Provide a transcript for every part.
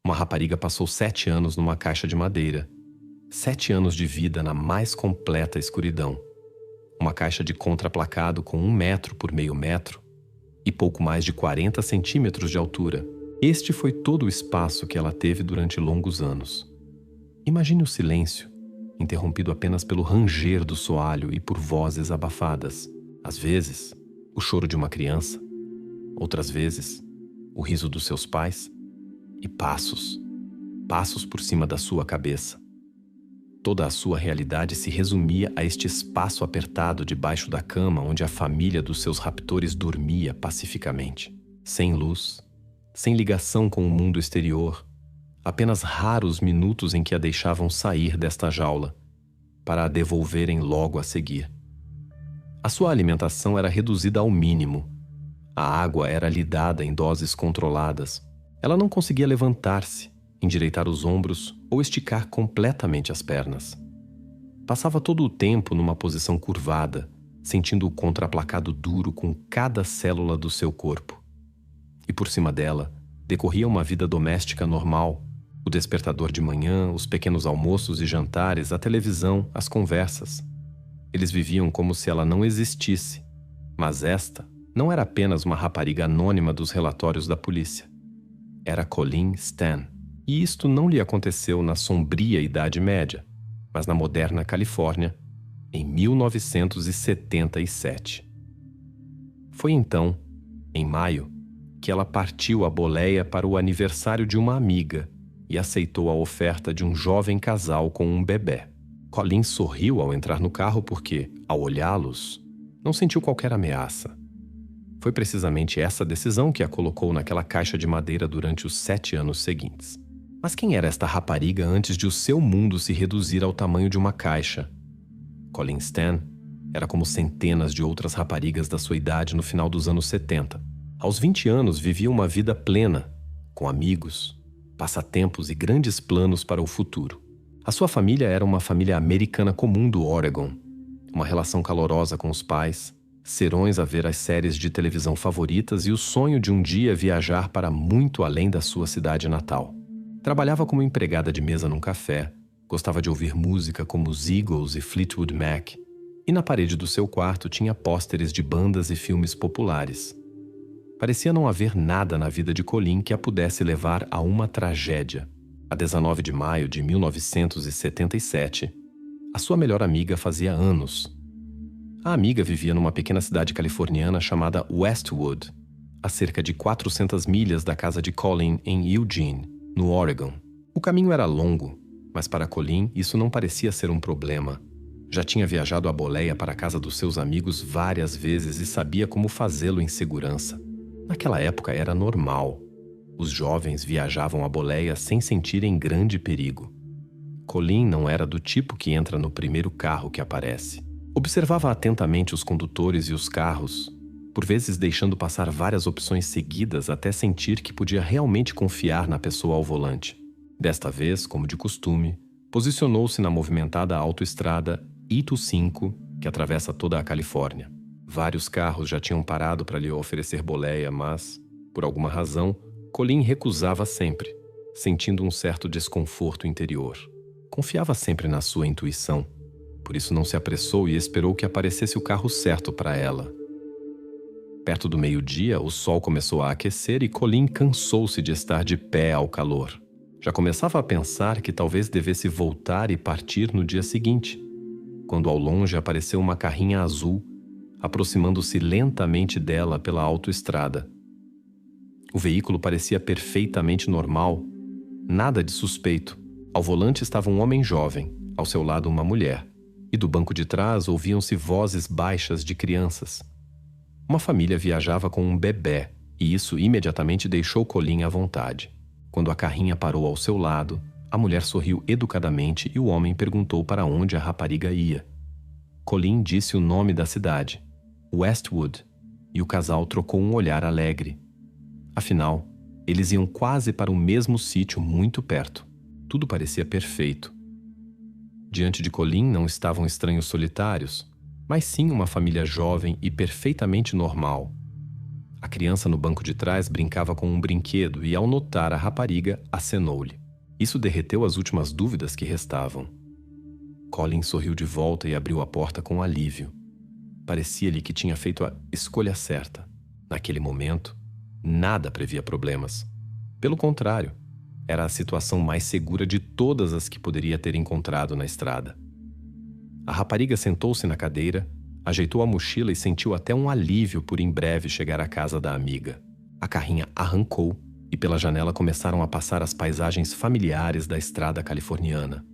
Uma rapariga passou 7 anos numa caixa de madeira. 7 anos de vida na mais completa escuridão. Uma caixa de contraplacado com 1 metro por meio metro e pouco mais de 40 centímetros de altura. Este foi todo o espaço que ela teve durante longos anos. Imagine o silêncio, interrompido apenas pelo ranger do soalho e por vozes abafadas. Às vezes, o choro de uma criança. Outras vezes, o riso dos seus pais. E passos. Passos por cima da sua cabeça. Toda a sua realidade se resumia a este espaço apertado debaixo da cama onde a família dos seus raptores dormia pacificamente. Sem luz, sem ligação com o mundo exterior, apenas raros minutos em que a deixavam sair desta jaula, para a devolverem logo a seguir. A sua alimentação era reduzida ao mínimo. A água era lhe dada em doses controladas. Ela não conseguia levantar-se, endireitar os ombros ou esticar completamente as pernas. Passava todo o tempo numa posição curvada, sentindo o contraplacado duro com cada célula do seu corpo. E por cima dela, decorria uma vida doméstica normal. O despertador de manhã, os pequenos almoços e jantares, a televisão, as conversas. Eles viviam como se ela não existisse. Mas esta não era apenas uma rapariga anônima dos relatórios da polícia. Era Colleen Stan. E isto não lhe aconteceu na sombria Idade Média, mas na moderna Califórnia, em 1977. Foi então, em maio, que ela partiu a boleia para o aniversário de uma amiga e aceitou a oferta de um jovem casal com um bebê. Colleen sorriu ao entrar no carro porque, ao olhá-los, não sentiu qualquer ameaça. Foi precisamente essa decisão que a colocou naquela caixa de madeira durante os 7 anos seguintes. Mas quem era esta rapariga antes de o seu mundo se reduzir ao tamanho de uma caixa? Colleen Stan era como centenas de outras raparigas da sua idade no final dos anos 70. Aos 20 anos vivia uma vida plena, com amigos, passatempos e grandes planos para o futuro. A sua família era uma família americana comum do Oregon. Uma relação calorosa com os pais, serões a ver as séries de televisão favoritas e o sonho de um dia viajar para muito além da sua cidade natal. Trabalhava como empregada de mesa num café, gostava de ouvir música como os Eagles e Fleetwood Mac, e na parede do seu quarto tinha pósteres de bandas e filmes populares. Parecia não haver nada na vida de Colleen que a pudesse levar a uma tragédia. A 19 de maio de 1977, a sua melhor amiga fazia anos. A amiga vivia numa pequena cidade californiana chamada Westwood, a cerca de 400 milhas da casa de Colleen em Eugene, no Oregon. O caminho era longo, mas para Colleen isso não parecia ser um problema. Já tinha viajado a boleia para a casa dos seus amigos várias vezes e sabia como fazê-lo em segurança. Naquela época era normal. Os jovens viajavam a boleia sem sentirem grande perigo. Colleen não era do tipo que entra no primeiro carro que aparece. Observava atentamente os condutores e os carros, por vezes deixando passar várias opções seguidas até sentir que podia realmente confiar na pessoa ao volante. Desta vez, como de costume, posicionou-se na movimentada autoestrada I-5, que atravessa toda a Califórnia. Vários carros já tinham parado para lhe oferecer boleia, mas, por alguma razão, Colleen recusava sempre, sentindo um certo desconforto interior. Confiava sempre na sua intuição. Por isso não se apressou e esperou que aparecesse o carro certo para ela. Perto do meio-dia, o sol começou a aquecer e Colleen cansou-se de estar de pé ao calor. Já começava a pensar que talvez devesse voltar e partir no dia seguinte, quando ao longe apareceu uma carrinha azul, aproximando-se lentamente dela pela autoestrada. O veículo parecia perfeitamente normal, nada de suspeito. Ao volante estava um homem jovem, ao seu lado uma mulher. E do banco de trás ouviam-se vozes baixas de crianças. Uma família viajava com um bebê, e isso imediatamente deixou Colleen à vontade. Quando a carrinha parou ao seu lado, a mulher sorriu educadamente e o homem perguntou para onde a rapariga ia. Colleen disse o nome da cidade, Westwood, e o casal trocou um olhar alegre. Afinal, eles iam quase para o mesmo sítio muito perto. Tudo parecia perfeito. Diante de Colleen não estavam estranhos solitários, mas sim uma família jovem e perfeitamente normal. A A criança no banco de trás brincava com um brinquedo e, ao notar a rapariga, acenou-lhe. Isso derreteu as últimas dúvidas que restavam. Colin sorriu de volta e abriu a porta com alívio. Parecia-lhe que tinha feito a escolha certa. Naquele momento, nada previa problemas. Pelo contrário, era a situação mais segura de todas as que poderia ter encontrado na estrada. A rapariga sentou-se na cadeira, ajeitou a mochila e sentiu até um alívio por em breve chegar à casa da amiga. A carrinha arrancou e pela janela começaram a passar as paisagens familiares da estrada californiana.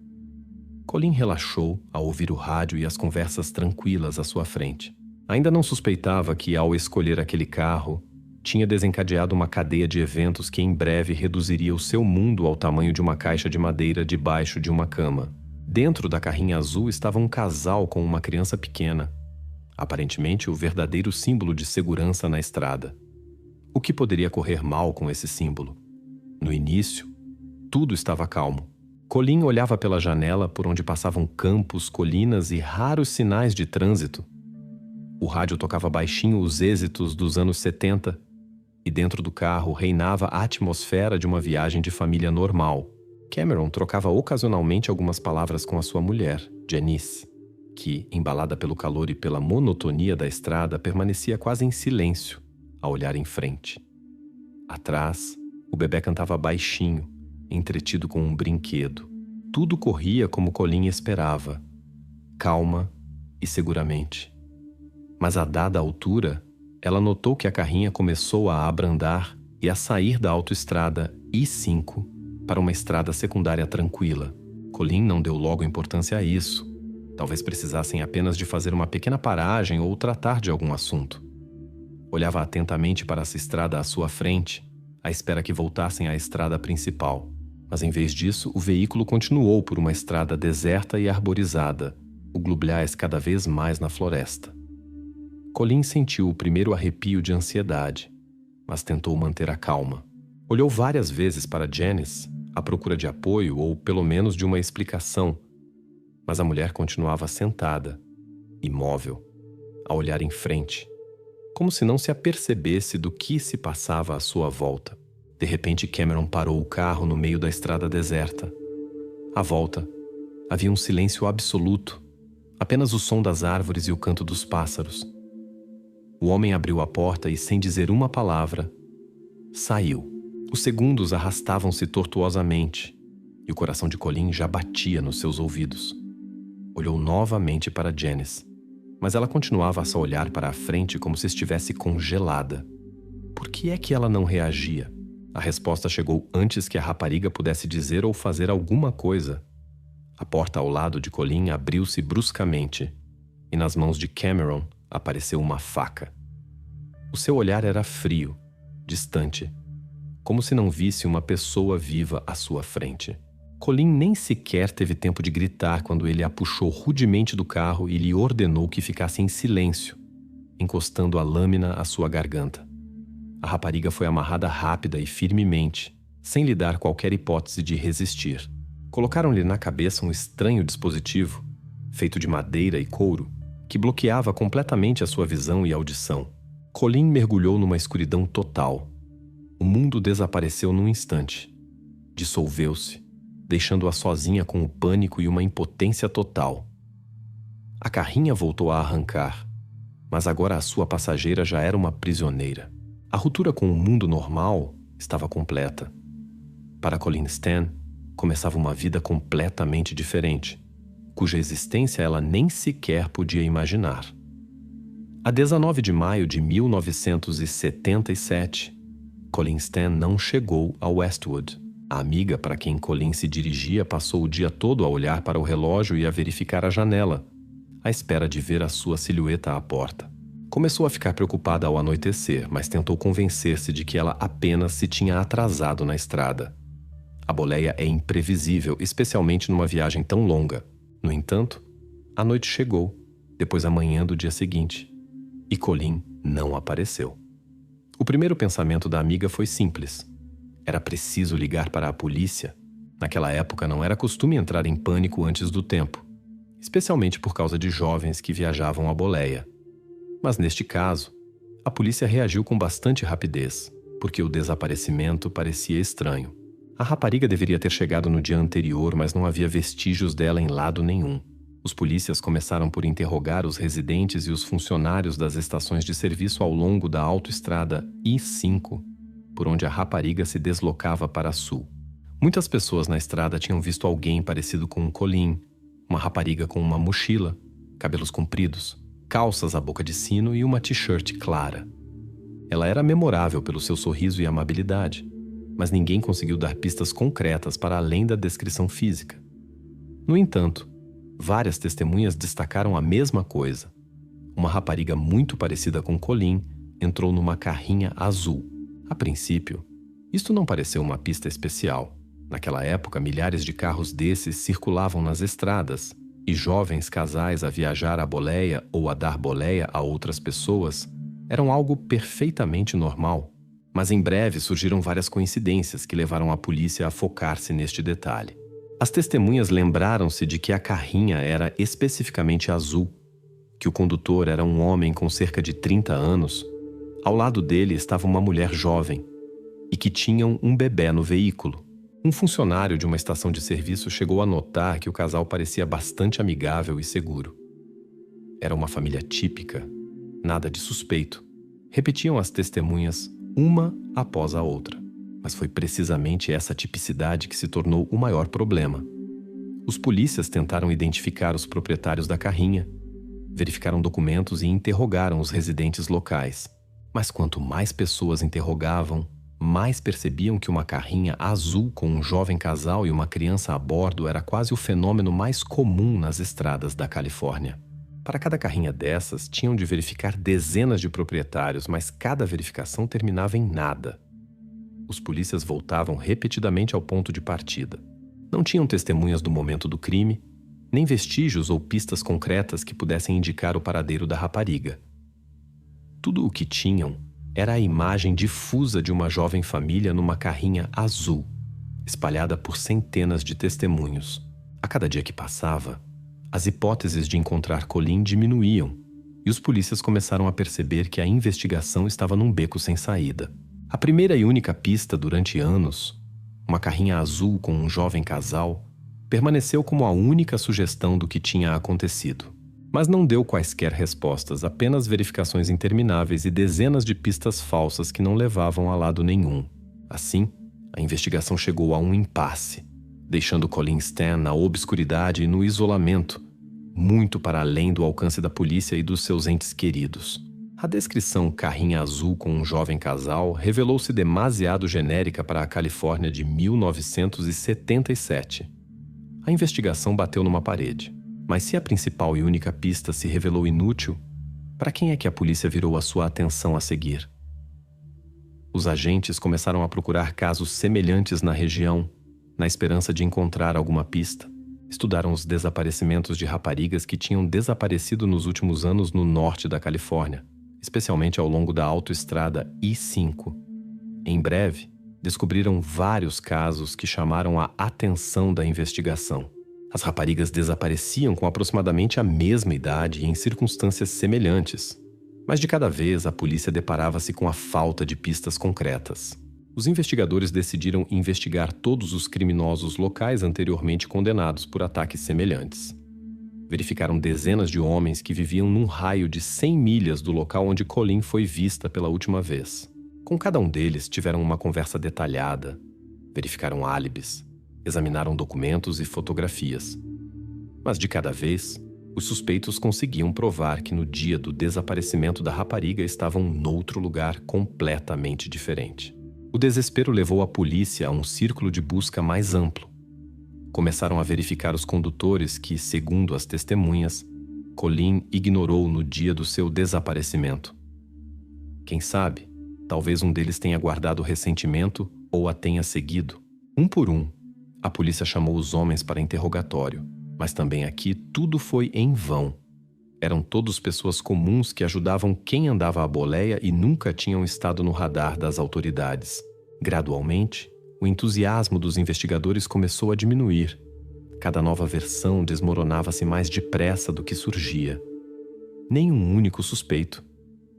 Colin relaxou ao ouvir o rádio e as conversas tranquilas à sua frente. Ainda não suspeitava que, ao escolher aquele carro, tinha desencadeado uma cadeia de eventos que em breve reduziria o seu mundo ao tamanho de uma caixa de madeira debaixo de uma cama. Dentro da carrinha azul estava um casal com uma criança pequena. Aparentemente o verdadeiro símbolo de segurança na estrada. O que poderia correr mal com esse símbolo? No início, tudo estava calmo. Colin olhava pela janela por onde passavam campos, colinas e raros sinais de trânsito. O rádio tocava baixinho os êxitos dos anos 70 e dentro do carro reinava a atmosfera de uma viagem de família normal. Cameron trocava ocasionalmente algumas palavras com a sua mulher, Janice, que, embalada pelo calor e pela monotonia da estrada, permanecia quase em silêncio, a olhar em frente. Atrás, o bebê cantava baixinho, entretido com um brinquedo. Tudo corria como Colin esperava, calma e seguramente. Mas a dada altura, ela notou que a carrinha começou a abrandar e a sair da autoestrada I-5 para uma estrada secundária tranquila. Colin não deu logo importância a isso. Talvez precisassem apenas de fazer uma pequena paragem ou tratar de algum assunto. Olhava atentamente para essa estrada à sua frente, à espera que voltassem à estrada principal. Mas em vez disso, o veículo continuou por uma estrada deserta e arborizada, o Glubliais cada vez mais na floresta. Colin sentiu o primeiro arrepio de ansiedade, mas tentou manter a calma. Olhou várias vezes para Janice, à procura de apoio ou pelo menos de uma explicação, mas a mulher continuava sentada, imóvel, a olhar em frente, como se não se apercebesse do que se passava à sua volta. De repente, Cameron parou o carro no meio da estrada deserta. À volta, havia um silêncio absoluto, apenas o som das árvores e o canto dos pássaros. O homem abriu a porta e, sem dizer uma palavra, saiu. Os segundos arrastavam-se tortuosamente e o coração de Colin já batia nos seus ouvidos. Olhou novamente para Janice, mas ela continuava a só olhar para a frente como se estivesse congelada. Por que é que ela não reagia? A resposta chegou antes que a rapariga pudesse dizer ou fazer alguma coisa. A porta ao lado de Colin abriu-se bruscamente e nas mãos de Cameron apareceu uma faca. O seu olhar era frio, distante, como se não visse uma pessoa viva à sua frente. Colin nem sequer teve tempo de gritar quando ele a puxou rudemente do carro e lhe ordenou que ficasse em silêncio, encostando a lâmina à sua garganta. A rapariga foi amarrada rápida e firmemente, sem lhe dar qualquer hipótese de resistir. Colocaram-lhe na cabeça um estranho dispositivo, feito de madeira e couro, que bloqueava completamente a sua visão e audição. Colin mergulhou numa escuridão total. O mundo desapareceu num instante. Dissolveu-se, deixando-a sozinha com o pânico e uma impotência total. A carrinha voltou a arrancar, mas agora a sua passageira já era uma prisioneira. A ruptura com o mundo normal estava completa. Para Colin Stan, começava uma vida completamente diferente, cuja existência ela nem sequer podia imaginar. A 19 de maio de 1977, Colin Stan não chegou a Westwood. A amiga para quem Colin se dirigia passou o dia todo a olhar para o relógio e a verificar a janela, à espera de ver a sua silhueta à porta. Começou a ficar preocupada ao anoitecer, mas tentou convencer-se de que ela apenas se tinha atrasado na estrada. A boleia é imprevisível, especialmente numa viagem tão longa. No entanto, a noite chegou, depois a manhã do dia seguinte, e Colin não apareceu. O primeiro pensamento da amiga foi simples. Era preciso ligar para a polícia. Naquela época não era costume entrar em pânico antes do tempo, especialmente por causa de jovens que viajavam à boleia. Mas neste caso, A polícia reagiu com bastante rapidez, porque o desaparecimento parecia estranho. A rapariga deveria ter chegado no dia anterior, mas não havia vestígios dela em lado nenhum. Os polícias começaram por interrogar os residentes e os funcionários das estações de serviço ao longo da autoestrada I-5, por onde a rapariga se deslocava para sul. Muitas pessoas na estrada tinham visto alguém parecido com um Colleen, uma rapariga com uma mochila, cabelos compridos, calças à boca de sino e uma t-shirt clara. Ela era memorável pelo seu sorriso e amabilidade, mas ninguém conseguiu dar pistas concretas para além da descrição física. No entanto, várias testemunhas destacaram a mesma coisa. Uma rapariga muito parecida com Colleen entrou numa carrinha azul. A princípio, isto não pareceu uma pista especial. Naquela época, milhares de carros desses circulavam nas estradas, e jovens casais a viajar à boleia ou a dar boleia a outras pessoas eram algo perfeitamente normal. Mas em breve surgiram várias coincidências que levaram a polícia a focar-se neste detalhe. As testemunhas lembraram-se de que a carrinha era especificamente azul, que o condutor era um homem com cerca de 30 anos, ao lado dele estava uma mulher jovem e que tinham um bebê no veículo. Um funcionário de uma estação de serviço chegou a notar que o casal parecia bastante amigável e seguro. Era uma família típica, nada de suspeito. Repetiam as testemunhas uma após a outra. Mas foi precisamente essa tipicidade que se tornou o maior problema. Os polícias tentaram identificar os proprietários da carrinha, verificaram documentos e interrogaram os residentes locais. Mas quanto mais pessoas interrogavam, mais percebiam que uma carrinha azul com um jovem casal e uma criança a bordo era quase o fenômeno mais comum nas estradas da Califórnia. Para cada carrinha dessas, tinham de verificar dezenas de proprietários, mas cada verificação terminava em nada. Os polícias voltavam repetidamente ao ponto de partida. Não tinham testemunhas do momento do crime, nem vestígios ou pistas concretas que pudessem indicar o paradeiro da rapariga. Tudo o que tinham era a imagem difusa de uma jovem família numa carrinha azul, espalhada por centenas de testemunhos. A cada dia que passava, as hipóteses de encontrar Colleen diminuíam, e os polícias começaram a perceber que a investigação estava num beco sem saída. A primeira e única pista durante anos, uma carrinha azul com um jovem casal, permaneceu como a única sugestão do que tinha acontecido. Mas não deu quaisquer respostas, apenas verificações intermináveis e dezenas de pistas falsas que não levavam a lado nenhum. Assim, a investigação chegou a um impasse, deixando Colleen Stan na obscuridade e no isolamento, muito para além do alcance da polícia e dos seus entes queridos. A descrição carrinha azul com um jovem casal revelou-se demasiado genérica para a Califórnia de 1977. A investigação bateu numa parede. Mas se a principal e única pista se revelou inútil, para quem é que a polícia virou a sua atenção a seguir? Os agentes começaram a procurar casos semelhantes na região, na esperança de encontrar alguma pista. Estudaram os desaparecimentos de raparigas que tinham desaparecido nos últimos anos no norte da Califórnia, especialmente ao longo da autoestrada I-5. Em breve, descobriram vários casos que chamaram a atenção da investigação. As raparigas desapareciam com aproximadamente a mesma idade e em circunstâncias semelhantes, mas de cada vez a polícia deparava-se com a falta de pistas concretas. Os investigadores decidiram investigar todos os criminosos locais anteriormente condenados por ataques semelhantes. Verificaram dezenas de homens que viviam num raio de 100 milhas do local onde Colleen foi vista pela última vez. Com cada um deles tiveram uma conversa detalhada, verificaram álibis, examinaram documentos e fotografias. Mas de cada vez, os suspeitos conseguiam provar que no dia do desaparecimento da rapariga estavam noutro lugar completamente diferente. O desespero levou a polícia a um círculo de busca mais amplo. Começaram a verificar os condutores que, segundo as testemunhas, Colleen ignorou no dia do seu desaparecimento. Quem sabe, talvez um deles tenha guardado ressentimento ou a tenha seguido. Um por um, a polícia chamou os homens para interrogatório, mas também aqui tudo foi em vão. Eram todos pessoas comuns que ajudavam quem andava à boleia e nunca tinham estado no radar das autoridades. Gradualmente, o entusiasmo dos investigadores começou a diminuir. Cada nova versão desmoronava-se mais depressa do que surgia. Nem um único suspeito.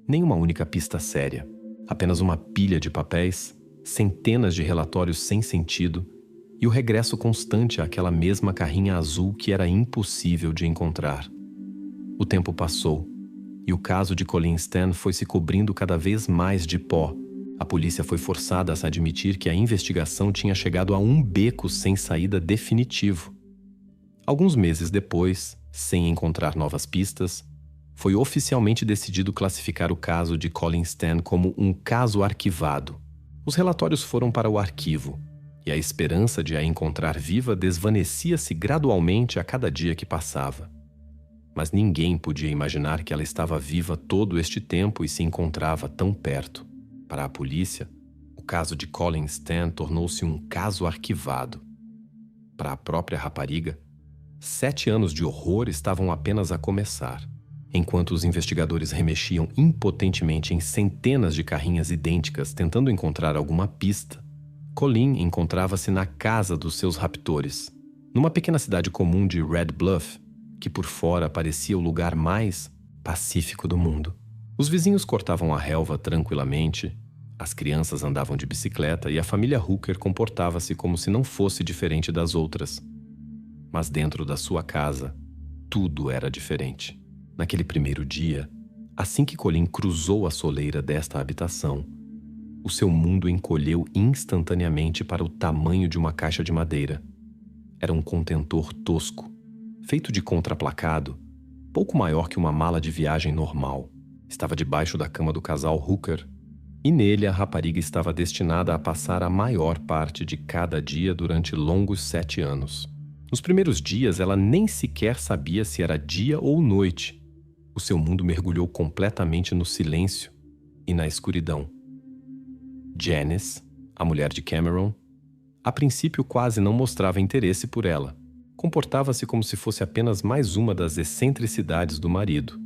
Nenhuma única pista séria. Apenas uma pilha de papéis, centenas de relatórios sem sentido e o regresso constante àquela mesma carrinha azul que era impossível de encontrar. O tempo passou e o caso de Colleen Stan foi se cobrindo cada vez mais de pó. A polícia foi forçada a se admitir que a investigação tinha chegado a um beco sem saída definitivo. Alguns meses depois, sem encontrar novas pistas, foi oficialmente decidido classificar o caso de Colleen Stan como um caso arquivado. Os relatórios foram para o arquivo, e a esperança de a encontrar viva desvanecia-se gradualmente a cada dia que passava. Mas ninguém podia imaginar que ela estava viva todo este tempo e se encontrava tão perto. Para a polícia, o caso de Colleen Stan tornou-se um caso arquivado. Para a própria rapariga, 7 anos de horror estavam apenas a começar. Enquanto os investigadores remexiam impotentemente em centenas de carrinhas idênticas tentando encontrar alguma pista, Colleen encontrava-se na casa dos seus raptores, numa pequena cidade comum de Red Bluff, que por fora parecia o lugar mais pacífico do mundo. Os vizinhos cortavam a relva tranquilamente, as crianças andavam de bicicleta e a família Hooker comportava-se como se não fosse diferente das outras. Mas dentro da sua casa, tudo era diferente. Naquele primeiro dia, assim que Colleen cruzou a soleira desta habitação, o seu mundo encolheu instantaneamente para o tamanho de uma caixa de madeira. Era um contentor tosco, feito de contraplacado, pouco maior que uma mala de viagem normal. Estava debaixo da cama do casal Hooker, e nele a rapariga estava destinada a passar a maior parte de cada dia durante longos 7 anos. Nos primeiros dias, ela nem sequer sabia se era dia ou noite. O seu mundo mergulhou completamente no silêncio e na escuridão. Janice, a mulher de Cameron, a princípio quase não mostrava interesse por ela. Comportava-se como se fosse apenas mais uma das excentricidades do marido,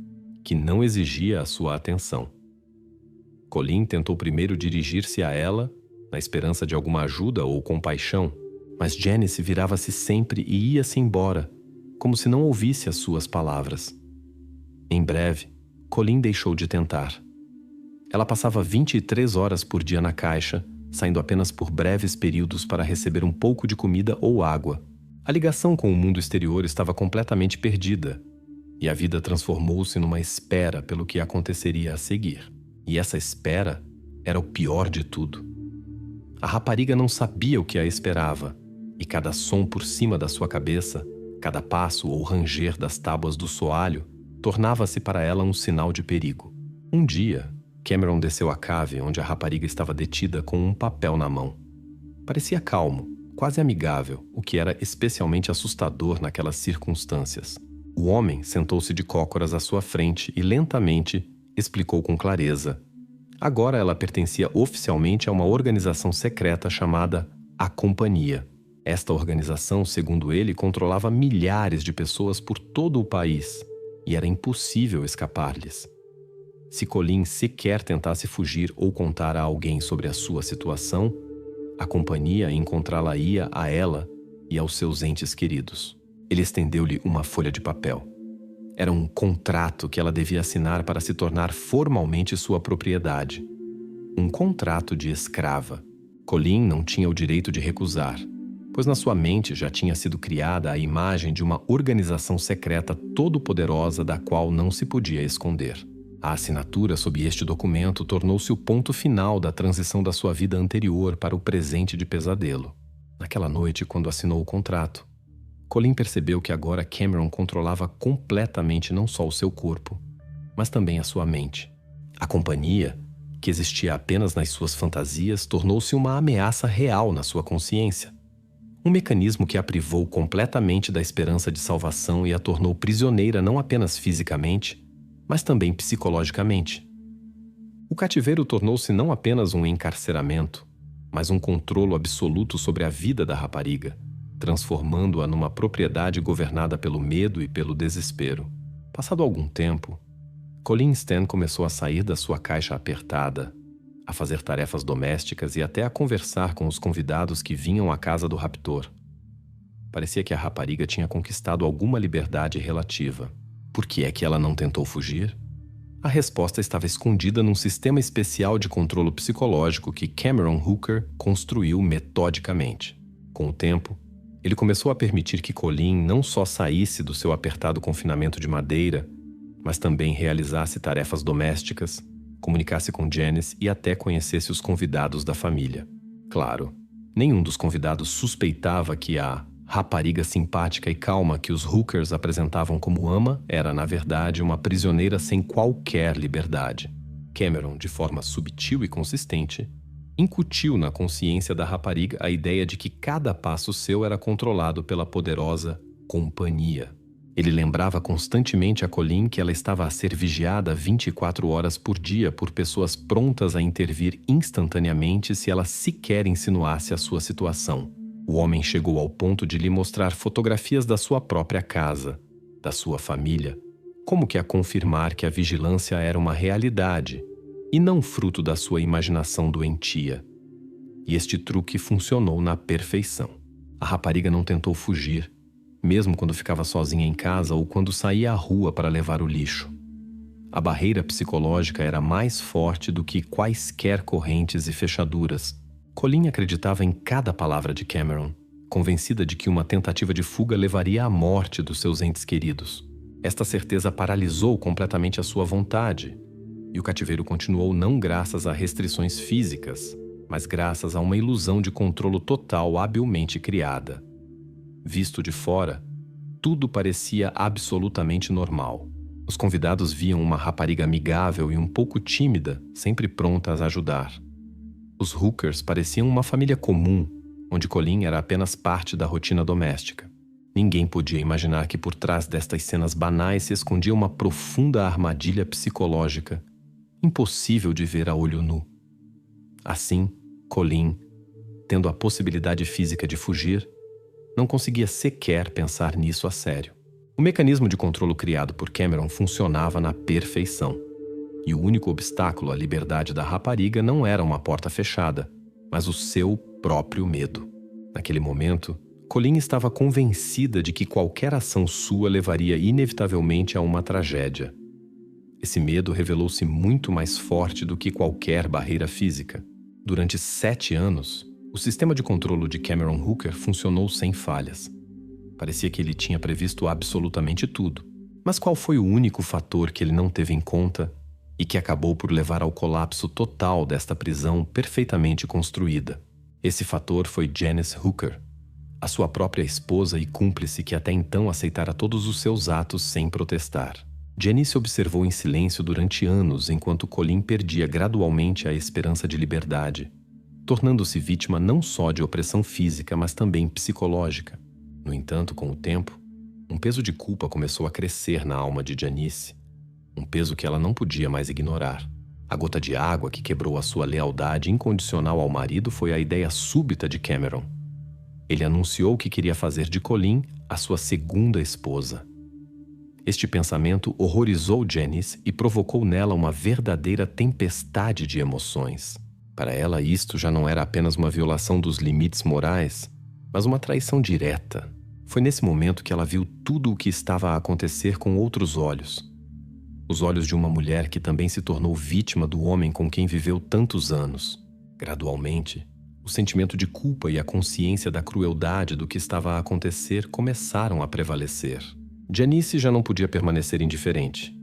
que não exigia a sua atenção. Colleen tentou primeiro dirigir-se a ela, na esperança de alguma ajuda ou compaixão, mas Janice virava-se sempre e ia-se embora, como se não ouvisse as suas palavras. Em breve, Colleen deixou de tentar. Ela passava 23 horas por dia na caixa, saindo apenas por breves períodos para receber um pouco de comida ou água. A ligação com o mundo exterior estava completamente perdida, e a vida transformou-se numa espera pelo que aconteceria a seguir. E essa espera era o pior de tudo. A rapariga não sabia o que a esperava, e cada som por cima da sua cabeça, cada passo ou ranger das tábuas do soalho, tornava-se para ela um sinal de perigo. Um dia, Cameron desceu à cave onde a rapariga estava detida com um papel na mão. Parecia calmo, quase amigável, o que era especialmente assustador naquelas circunstâncias. O homem sentou-se de cócoras à sua frente e lentamente explicou com clareza. Agora ela pertencia oficialmente a uma organização secreta chamada A Companhia. Esta organização, segundo ele, controlava milhares de pessoas por todo o país e era impossível escapar-lhes. Se Colleen sequer tentasse fugir ou contar a alguém sobre a sua situação, a companhia encontrá-la-ia a ela e aos seus entes queridos. Ele estendeu-lhe uma folha de papel. Era um contrato que ela devia assinar para se tornar formalmente sua propriedade. Um contrato de escrava. Colleen não tinha o direito de recusar, pois na sua mente já tinha sido criada a imagem de uma organização secreta todo-poderosa da qual não se podia esconder. A assinatura sob este documento tornou-se o ponto final da transição da sua vida anterior para o presente de pesadelo. Naquela noite, quando assinou o contrato, Colleen percebeu que agora Cameron controlava completamente não só o seu corpo, mas também a sua mente. A companhia, que existia apenas nas suas fantasias, tornou-se uma ameaça real na sua consciência. Um mecanismo que a privou completamente da esperança de salvação e a tornou prisioneira não apenas fisicamente, mas também psicologicamente. O cativeiro tornou-se não apenas um encarceramento, mas um controlo absoluto sobre a vida da rapariga, transformando-a numa propriedade governada pelo medo e pelo desespero. Passado algum tempo, Colleen Stan começou a sair da sua caixa apertada, a fazer tarefas domésticas e até a conversar com os convidados que vinham à casa do raptor. Parecia que a rapariga tinha conquistado alguma liberdade relativa. Por que é que ela não tentou fugir? A resposta estava escondida num sistema especial de controle psicológico que Cameron Hooker construiu metodicamente. Com o tempo, ele começou a permitir que Colleen não só saísse do seu apertado confinamento de madeira, mas também realizasse tarefas domésticas, comunicasse com Janice e até conhecesse os convidados da família. Claro, nenhum dos convidados suspeitava que a rapariga simpática e calma que os Hookers apresentavam como ama era, na verdade, uma prisioneira sem qualquer liberdade. Cameron, de forma subtil e consistente, incutiu na consciência da rapariga a ideia de que cada passo seu era controlado pela poderosa companhia. Ele lembrava constantemente a Colleen que ela estava a ser vigiada 24 horas por dia por pessoas prontas a intervir instantaneamente se ela sequer insinuasse a sua situação. O homem chegou ao ponto de lhe mostrar fotografias da sua própria casa, da sua família, como que a confirmar que a vigilância era uma realidade e não fruto da sua imaginação doentia. E este truque funcionou na perfeição. A rapariga não tentou fugir, mesmo quando ficava sozinha em casa ou quando saía à rua para levar o lixo. A barreira psicológica era mais forte do que quaisquer correntes e fechaduras. Colleen acreditava em cada palavra de Cameron, convencida de que uma tentativa de fuga levaria à morte dos seus entes queridos. Esta certeza paralisou completamente a sua vontade, e o cativeiro continuou não graças a restrições físicas, mas graças a uma ilusão de controle total habilmente criada. Visto de fora, tudo parecia absolutamente normal. Os convidados viam uma rapariga amigável e um pouco tímida, sempre pronta a ajudar. Os Hookers pareciam uma família comum, onde Colleen era apenas parte da rotina doméstica. Ninguém podia imaginar que por trás destas cenas banais se escondia uma profunda armadilha psicológica, impossível de ver a olho nu. Assim, Colleen, tendo a possibilidade física de fugir, não conseguia sequer pensar nisso a sério. O mecanismo de controle criado por Cameron funcionava na perfeição. E o único obstáculo à liberdade da rapariga não era uma porta fechada, mas o seu próprio medo. Naquele momento, Colleen estava convencida de que qualquer ação sua levaria inevitavelmente a uma tragédia. Esse medo revelou-se muito mais forte do que qualquer barreira física. Durante 7 anos, o sistema de controle de Cameron Hooker funcionou sem falhas. Parecia que ele tinha previsto absolutamente tudo. Mas qual foi o único fator que ele não teve em conta e que acabou por levar ao colapso total desta prisão perfeitamente construída? Esse fator foi Janice Hooker, a sua própria esposa e cúmplice que até então aceitara todos os seus atos sem protestar. Janice observou em silêncio durante anos enquanto Colleen perdia gradualmente a esperança de liberdade, tornando-se vítima não só de opressão física, mas também psicológica. No entanto, com o tempo, um peso de culpa começou a crescer na alma de Janice, um peso que ela não podia mais ignorar. A gota de água que quebrou a sua lealdade incondicional ao marido foi a ideia súbita de Cameron. Ele anunciou que queria fazer de Colleen a sua segunda esposa. Este pensamento horrorizou Janice e provocou nela uma verdadeira tempestade de emoções. Para ela, isto já não era apenas uma violação dos limites morais, mas uma traição direta. Foi nesse momento que ela viu tudo o que estava a acontecer com outros olhos. Os olhos de uma mulher que também se tornou vítima do homem com quem viveu tantos anos. Gradualmente, o sentimento de culpa e a consciência da crueldade do que estava a acontecer começaram a prevalecer. Janice já não podia permanecer indiferente,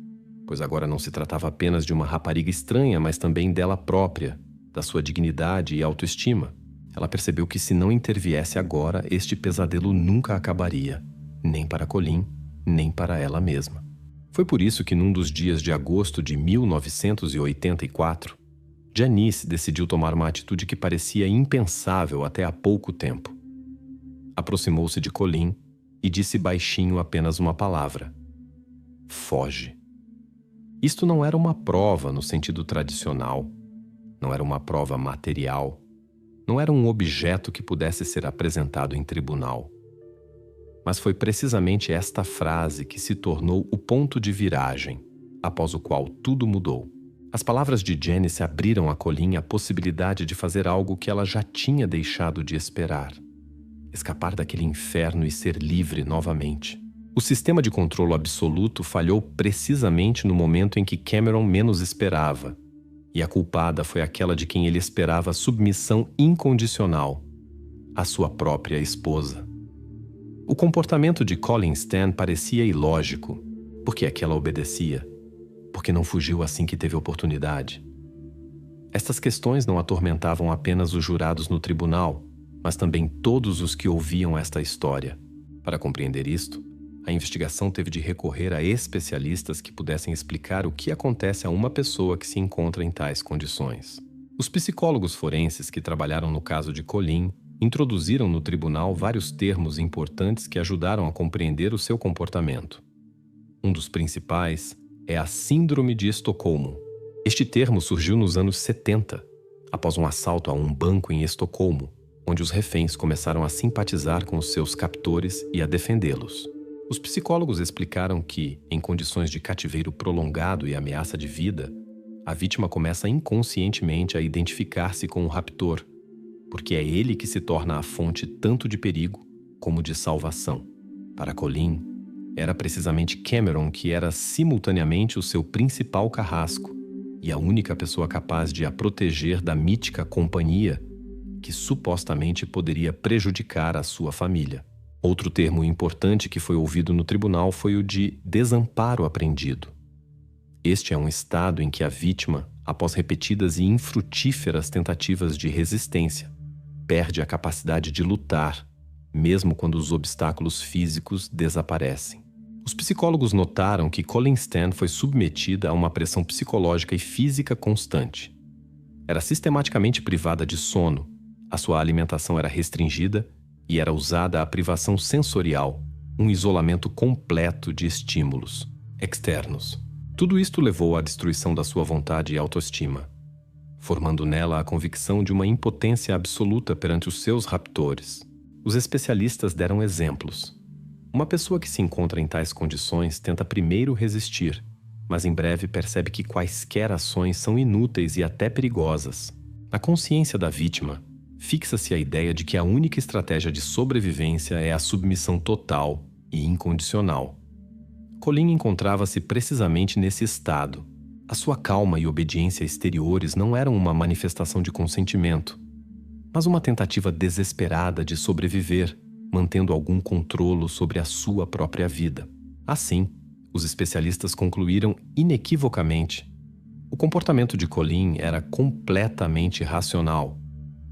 pois agora não se tratava apenas de uma rapariga estranha, mas também dela própria, da sua dignidade e autoestima. Ela percebeu que se não interviesse agora, este pesadelo nunca acabaria, nem para Colleen, nem para ela mesma. Foi por isso que num dos dias de agosto de 1984, Janice decidiu tomar uma atitude que parecia impensável até há pouco tempo. Aproximou-se de Colleen e disse baixinho apenas uma palavra: foge. Isto não era uma prova no sentido tradicional, não era uma prova material, não era um objeto que pudesse ser apresentado em tribunal. Mas foi precisamente esta frase que se tornou o ponto de viragem, após o qual tudo mudou. As palavras de Janice abriram a Colleen a possibilidade de fazer algo que ela já tinha deixado de esperar: escapar daquele inferno e ser livre novamente. O sistema de controlo absoluto falhou precisamente no momento em que Cameron menos esperava, e a culpada foi aquela de quem ele esperava submissão incondicional, a sua própria esposa. O comportamento de Colin Stan parecia ilógico. Por que aquela obedecia? Porque não fugiu assim que teve oportunidade? Estas questões não atormentavam apenas os jurados no tribunal, mas também todos os que ouviam esta história. Para compreender isto, a investigação teve de recorrer a especialistas que pudessem explicar o que acontece a uma pessoa que se encontra em tais condições. Os psicólogos forenses que trabalharam no caso de Colin introduziram no tribunal vários termos importantes que ajudaram a compreender o seu comportamento. Um dos principais é a Síndrome de Estocolmo. Este termo surgiu nos anos 70, após um assalto a um banco em Estocolmo, onde os reféns começaram a simpatizar com os seus captores e a defendê-los. Os psicólogos explicaram que, em condições de cativeiro prolongado e ameaça de vida, a vítima começa inconscientemente a identificar-se com o raptor, porque é ele que se torna a fonte tanto de perigo como de salvação. Para Colin, era precisamente Cameron que era simultaneamente o seu principal carrasco e a única pessoa capaz de a proteger da mítica companhia que supostamente poderia prejudicar a sua família. Outro termo importante que foi ouvido no tribunal foi o de desamparo aprendido. Este é um estado em que a vítima, após repetidas e infrutíferas tentativas de resistência, perde a capacidade de lutar, mesmo quando os obstáculos físicos desaparecem. Os psicólogos notaram que Colin Stan foi submetida a uma pressão psicológica e física constante. Era sistematicamente privada de sono, a sua alimentação era restringida e era usada a privação sensorial, um isolamento completo de estímulos externos. Tudo isto levou à destruição da sua vontade e autoestima, formando nela a convicção de uma impotência absoluta perante os seus raptores. Os especialistas deram exemplos. Uma pessoa que se encontra em tais condições tenta primeiro resistir, mas em breve percebe que quaisquer ações são inúteis e até perigosas. Na consciência da vítima, fixa-se a ideia de que a única estratégia de sobrevivência é a submissão total e incondicional. Colin encontrava-se precisamente nesse estado. A sua calma e obediência exteriores não eram uma manifestação de consentimento, mas uma tentativa desesperada de sobreviver, mantendo algum controlo sobre a sua própria vida. Assim, os especialistas concluíram inequivocamente: o comportamento de Colin era completamente racional,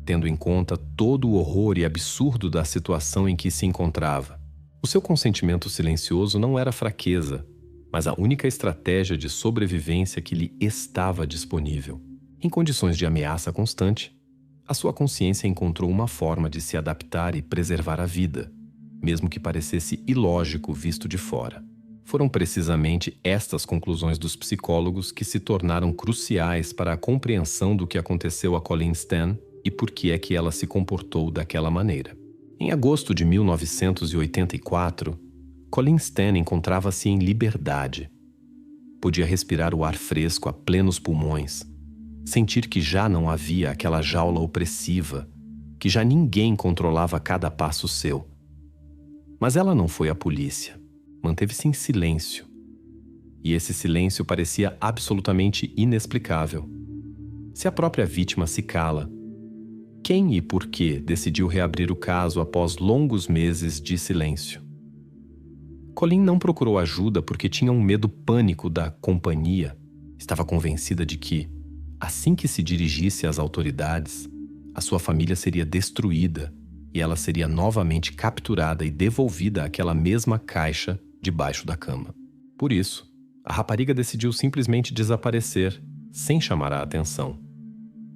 tendo em conta todo o horror e absurdo da situação em que se encontrava. O seu consentimento silencioso não era fraqueza, mas a única estratégia de sobrevivência que lhe estava disponível. Em condições de ameaça constante, a sua consciência encontrou uma forma de se adaptar e preservar a vida, mesmo que parecesse ilógico visto de fora. Foram precisamente estas conclusões dos psicólogos que se tornaram cruciais para a compreensão do que aconteceu a Colin Stan e por que é que ela se comportou daquela maneira. Em agosto de 1984, Colin Stan encontrava-se em liberdade. Podia respirar o ar fresco a plenos pulmões, sentir que já não havia aquela jaula opressiva, que já ninguém controlava cada passo seu. Mas ela não foi à polícia, manteve-se em silêncio. E esse silêncio parecia absolutamente inexplicável. Se a própria vítima se cala, quem e por que decidiu reabrir o caso após longos meses de silêncio? Colin não procurou ajuda porque tinha um medo pânico da companhia. Estava convencida de que, assim que se dirigisse às autoridades, a sua família seria destruída e ela seria novamente capturada e devolvida àquela mesma caixa debaixo da cama. Por isso, a rapariga decidiu simplesmente desaparecer, sem chamar a atenção.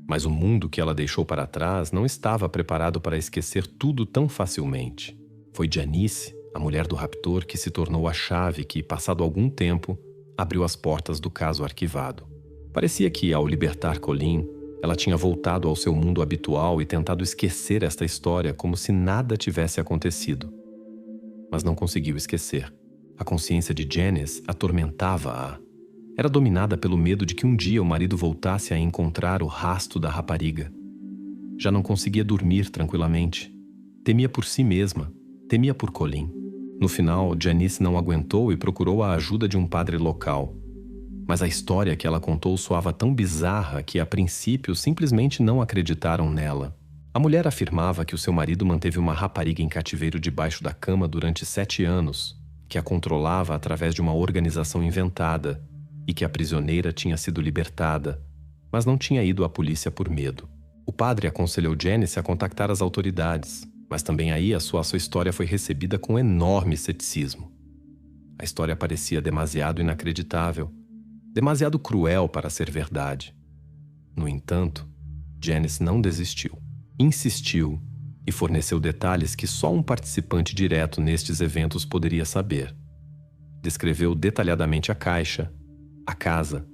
Mas o mundo que ela deixou para trás não estava preparado para esquecer tudo tão facilmente. Foi Janice, a mulher do raptor, que se tornou a chave que, passado algum tempo, abriu as portas do caso arquivado. Parecia que, ao libertar Colin, ela tinha voltado ao seu mundo habitual e tentado esquecer esta história como se nada tivesse acontecido. Mas não conseguiu esquecer. A consciência de Janice atormentava-a. Era dominada pelo medo de que um dia o marido voltasse a encontrar o rastro da rapariga. Já não conseguia dormir tranquilamente. Temia por si mesma, temia por Colin. No final, Janice não aguentou e procurou a ajuda de um padre local. Mas a história que ela contou soava tão bizarra que, a princípio, simplesmente não acreditaram nela. A mulher afirmava que o seu marido manteve uma rapariga em cativeiro debaixo da cama durante 7 anos, que a controlava através de uma organização inventada e que a prisioneira tinha sido libertada, mas não tinha ido à polícia por medo. O padre aconselhou Janice a contactar as autoridades, mas também aí a sua história foi recebida com enorme ceticismo. A história parecia demasiado inacreditável, demasiado cruel para ser verdade. No entanto, Janice não desistiu. Insistiu e forneceu detalhes que só um participante direto nestes eventos poderia saber. Descreveu detalhadamente a caixa, a casa,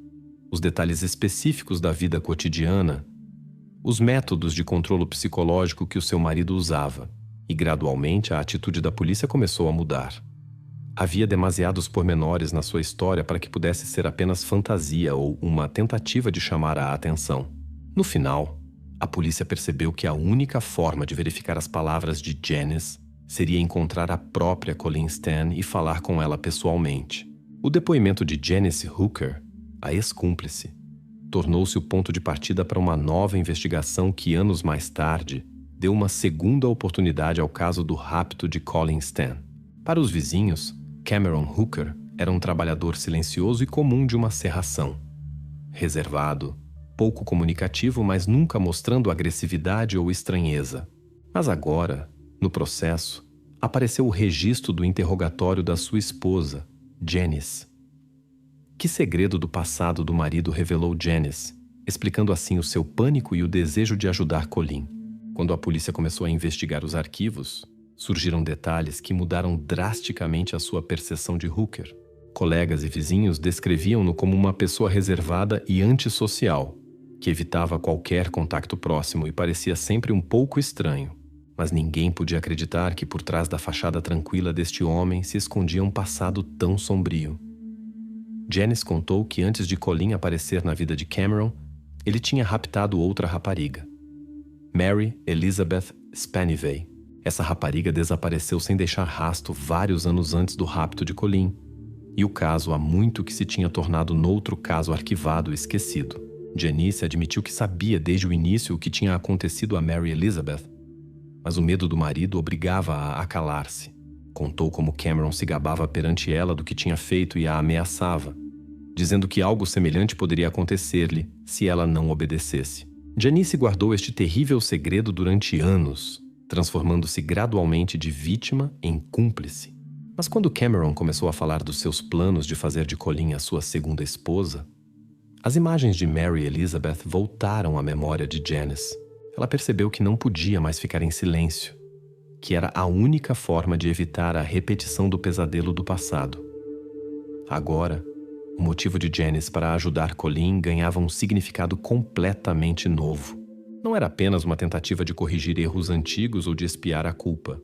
os detalhes específicos da vida cotidiana, os métodos de controle psicológico que o seu marido usava, e gradualmente a atitude da polícia começou a mudar. Havia demasiados pormenores na sua história para que pudesse ser apenas fantasia ou uma tentativa de chamar a atenção. No final, a polícia percebeu que a única forma de verificar as palavras de Janice seria encontrar a própria Colleen Stan e falar com ela pessoalmente. O depoimento de Janice Hooker, a ex-cúmplice, tornou-se o ponto de partida para uma nova investigação que, anos mais tarde, deu uma segunda oportunidade ao caso do rapto de Colleen Stan. Para os vizinhos, Cameron Hooker era um trabalhador silencioso e comum de uma serração. Reservado, pouco comunicativo, mas nunca mostrando agressividade ou estranheza. Mas agora, no processo, apareceu o registro do interrogatório da sua esposa, Janice. Que segredo do passado do marido revelou Janice, explicando assim o seu pânico e o desejo de ajudar Colleen? Quando a polícia começou a investigar os arquivos, surgiram detalhes que mudaram drasticamente a sua percepção de Hooker. Colegas e vizinhos descreviam-no como uma pessoa reservada e antissocial, que evitava qualquer contato próximo e parecia sempre um pouco estranho. Mas ninguém podia acreditar que por trás da fachada tranquila deste homem se escondia um passado tão sombrio. Janice contou que antes de Colleen aparecer na vida de Cameron, ele tinha raptado outra rapariga, Mary Elizabeth Spanivey. Essa rapariga desapareceu sem deixar rastro vários anos antes do rapto de Colleen, e o caso há muito que se tinha tornado noutro caso arquivado e esquecido. Janice admitiu que sabia desde o início o que tinha acontecido a Mary Elizabeth, mas o medo do marido obrigava-a a calar-se. Contou como Cameron se gabava perante ela do que tinha feito e a ameaçava, dizendo que algo semelhante poderia acontecer-lhe se ela não obedecesse. Janice guardou este terrível segredo durante anos, transformando-se gradualmente de vítima em cúmplice. Mas quando Cameron começou a falar dos seus planos de fazer de Colleen a sua segunda esposa, as imagens de Mary Elizabeth voltaram à memória de Janice. Ela percebeu que não podia mais ficar em silêncio, que era a única forma de evitar a repetição do pesadelo do passado. Agora, o motivo de Janice para ajudar Colleen ganhava um significado completamente novo. Não era apenas uma tentativa de corrigir erros antigos ou de expiar a culpa.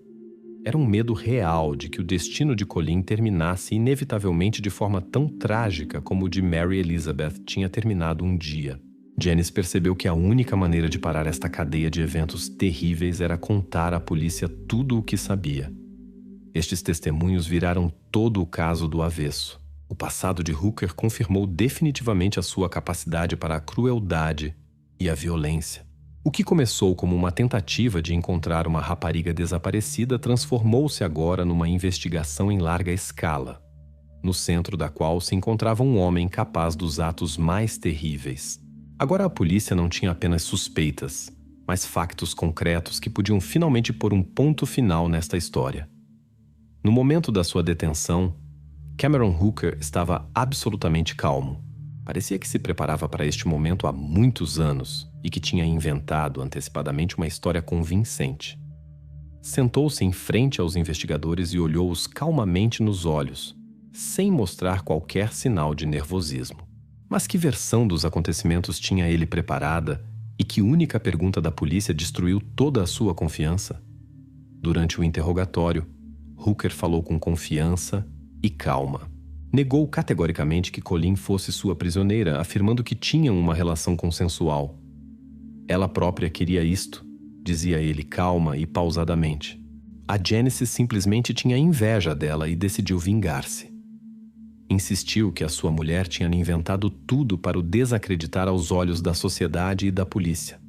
Era um medo real de que o destino de Colleen terminasse inevitavelmente de forma tão trágica como o de Mary Elizabeth tinha terminado um dia. Janice percebeu que a única maneira de parar esta cadeia de eventos terríveis era contar à polícia tudo o que sabia. Estes testemunhos viraram todo o caso do avesso. O passado de Hooker confirmou definitivamente a sua capacidade para a crueldade e a violência. O que começou como uma tentativa de encontrar uma rapariga desaparecida transformou-se agora numa investigação em larga escala, no centro da qual se encontrava um homem capaz dos atos mais terríveis. Agora a polícia não tinha apenas suspeitas, mas factos concretos que podiam finalmente pôr um ponto final nesta história. No momento da sua detenção, Cameron Hooker estava absolutamente calmo. Parecia que se preparava para este momento há muitos anos e que tinha inventado antecipadamente uma história convincente. Sentou-se em frente aos investigadores e olhou-os calmamente nos olhos, sem mostrar qualquer sinal de nervosismo. Mas que versão dos acontecimentos tinha ele preparada e que única pergunta da polícia destruiu toda a sua confiança? Durante o interrogatório, Hooker falou com confiança e calma. Negou categoricamente que Colleen fosse sua prisioneira, afirmando que tinham uma relação consensual. Ela própria queria isto, dizia ele calma e pausadamente. a Janice simplesmente tinha inveja dela e decidiu vingar-se. Insistiu que a sua mulher tinha inventado tudo para o desacreditar aos olhos da sociedade e da polícia.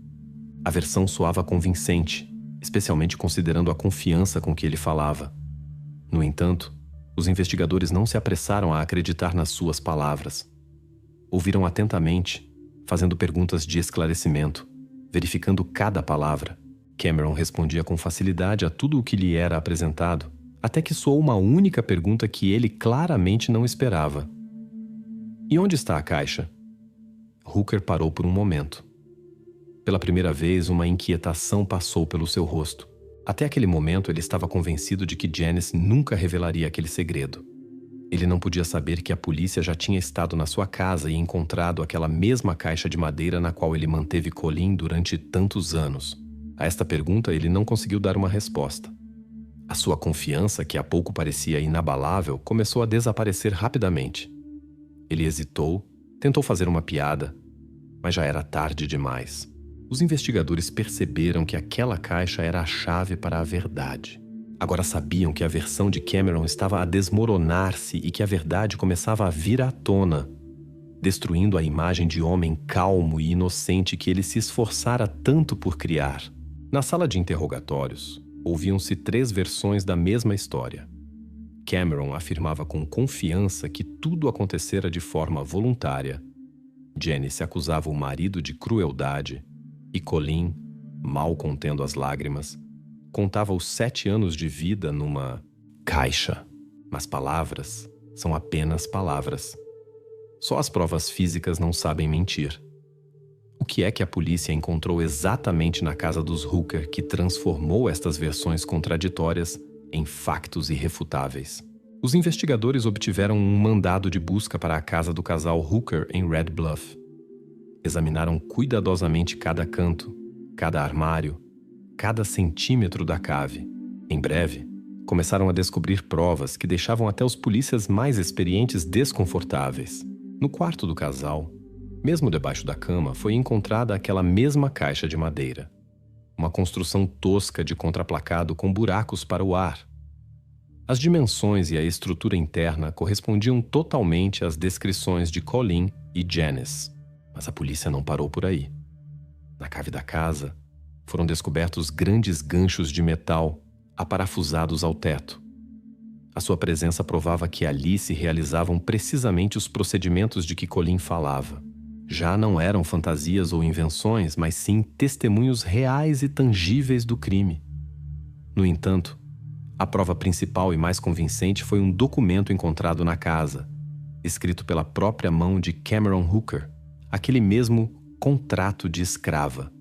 A versão soava convincente, especialmente considerando a confiança com que ele falava. No entanto, os investigadores não se apressaram a acreditar nas suas palavras. Ouviram atentamente, fazendo perguntas de esclarecimento, verificando cada palavra. Cameron respondia com facilidade a tudo o que lhe era apresentado, até que soou uma única pergunta que ele claramente não esperava. E onde está a caixa? Hooker parou por um momento. Pela primeira vez, uma inquietação passou pelo seu rosto. Até aquele momento, ele estava convencido de que Janice nunca revelaria aquele segredo. Ele não podia saber que a polícia já tinha estado na sua casa e encontrado aquela mesma caixa de madeira na qual ele manteve Colleen durante tantos anos. A esta pergunta, ele não conseguiu dar uma resposta. A sua confiança, que há pouco parecia inabalável, começou a desaparecer rapidamente. Ele hesitou, tentou fazer uma piada, mas já era tarde demais. Os investigadores perceberam que aquela caixa era a chave para a verdade. Agora sabiam que a versão de Cameron estava a desmoronar-se e que a verdade começava a vir à tona, destruindo a imagem de homem calmo e inocente que ele se esforçara tanto por criar. Na sala de interrogatórios, ouviam-se 3 versões da mesma história. Cameron afirmava com confiança que tudo acontecera de forma voluntária. Janice acusava o marido de crueldade e Colleen, mal contendo as lágrimas, contava os 7 anos de vida numa caixa. Mas palavras são apenas palavras. Só as provas físicas não sabem mentir. O que é que a polícia encontrou exatamente na casa dos Hooker que transformou estas versões contraditórias em factos irrefutáveis? Os investigadores obtiveram um mandado de busca para a casa do casal Hooker em Red Bluff. Examinaram cuidadosamente cada canto, cada armário, cada centímetro da cave. Em breve, começaram a descobrir provas que deixavam até os polícias mais experientes desconfortáveis. No quarto do casal, mesmo debaixo da cama, foi encontrada aquela mesma caixa de madeira. Uma construção tosca de contraplacado com buracos para o ar. As dimensões e a estrutura interna correspondiam totalmente às descrições de Colleen e Janice. Mas a polícia não parou por aí. Na cave da casa, foram descobertos grandes ganchos de metal aparafusados ao teto. A sua presença provava que ali se realizavam precisamente os procedimentos de que Colleen falava. Já não eram fantasias ou invenções, mas sim testemunhos reais e tangíveis do crime. No entanto, a prova principal e mais convincente foi um documento encontrado na casa, escrito pela própria mão de Cameron Hooker, aquele mesmo contrato de escrava.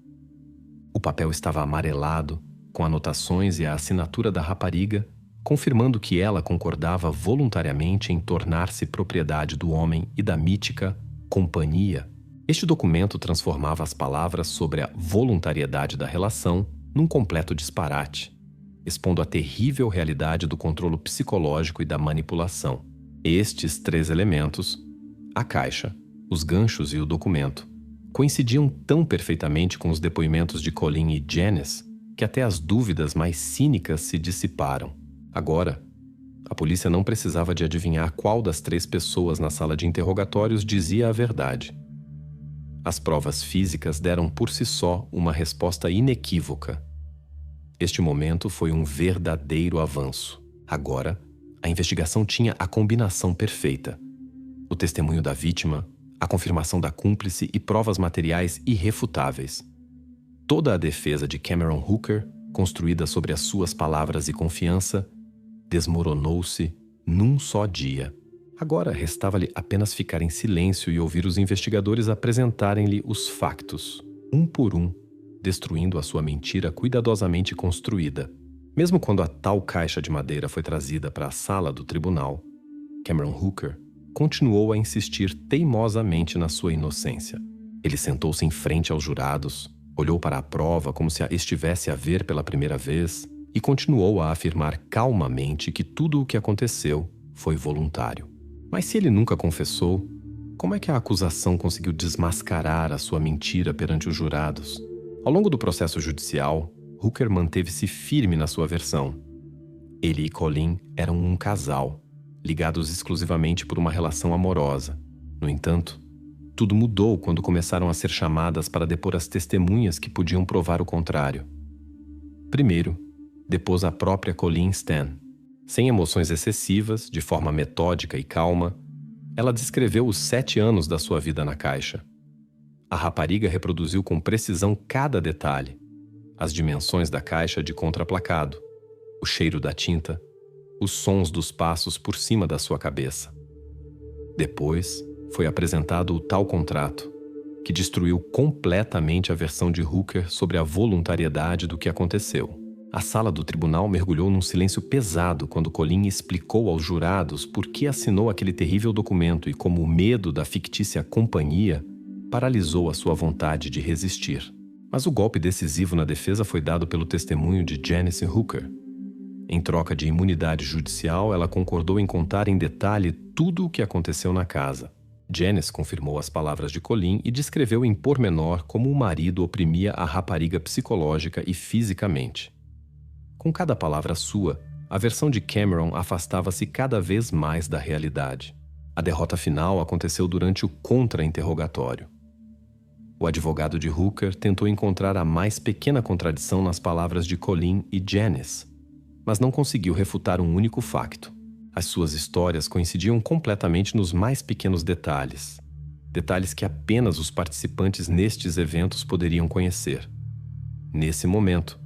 O papel estava amarelado, com anotações e a assinatura da rapariga, confirmando que ela concordava voluntariamente em tornar-se propriedade do homem e da mítica companhia. Este documento transformava as palavras sobre a voluntariedade da relação num completo disparate, expondo a terrível realidade do controle psicológico e da manipulação. Estes 3 elementos, a caixa, os ganchos e o documento, coincidiam tão perfeitamente com os depoimentos de Colleen e Janice que até as dúvidas mais cínicas se dissiparam. Agora, a polícia não precisava de adivinhar qual das 3 pessoas na sala de interrogatórios dizia a verdade. As provas físicas deram por si só uma resposta inequívoca. Este momento foi um verdadeiro avanço. Agora, a investigação tinha a combinação perfeita. O testemunho da vítima, a confirmação da cúmplice e provas materiais irrefutáveis. Toda a defesa de Cameron Hooker, construída sobre as suas palavras e confiança, desmoronou-se num só dia. Agora restava-lhe apenas ficar em silêncio e ouvir os investigadores apresentarem-lhe os factos, um por um, destruindo a sua mentira cuidadosamente construída. Mesmo quando a tal caixa de madeira foi trazida para a sala do tribunal, Cameron Hooker continuou a insistir teimosamente na sua inocência. Ele sentou-se em frente aos jurados, olhou para a prova como se a estivesse a ver pela primeira vez e continuou a afirmar calmamente que tudo o que aconteceu foi voluntário. Mas se ele nunca confessou, como é que a acusação conseguiu desmascarar a sua mentira perante os jurados? Ao longo do processo judicial, Hooker manteve-se firme na sua versão. Ele e Colleen eram um casal, ligados exclusivamente por uma relação amorosa. No entanto, tudo mudou quando começaram a ser chamadas para depor as testemunhas que podiam provar o contrário. Primeiro, depôs a própria Colleen Stan. Sem emoções excessivas, de forma metódica e calma, ela descreveu os 7 anos da sua vida na caixa. A rapariga reproduziu com precisão cada detalhe: as dimensões da caixa de contraplacado, o cheiro da tinta, os sons dos passos por cima da sua cabeça. Depois, foi apresentado o tal contrato, que destruiu completamente a versão de Hooker sobre a voluntariedade do que aconteceu. A sala do tribunal mergulhou num silêncio pesado quando Colleen explicou aos jurados por que assinou aquele terrível documento e como o medo da fictícia companhia paralisou a sua vontade de resistir. Mas o golpe decisivo na defesa foi dado pelo testemunho de Janice Hooker. Em troca de imunidade judicial, ela concordou em contar em detalhe tudo o que aconteceu na casa. Janice confirmou as palavras de Colleen e descreveu em pormenor como o marido oprimia a rapariga psicológica e fisicamente. Com cada palavra sua, a versão de Cameron afastava-se cada vez mais da realidade. A derrota final aconteceu durante o contra-interrogatório. O advogado de Hooker tentou encontrar a mais pequena contradição nas palavras de Colleen e Janice, mas não conseguiu refutar um único facto. As suas histórias coincidiam completamente nos mais pequenos detalhes. Detalhes que apenas os participantes nestes eventos poderiam conhecer. Nesse momento,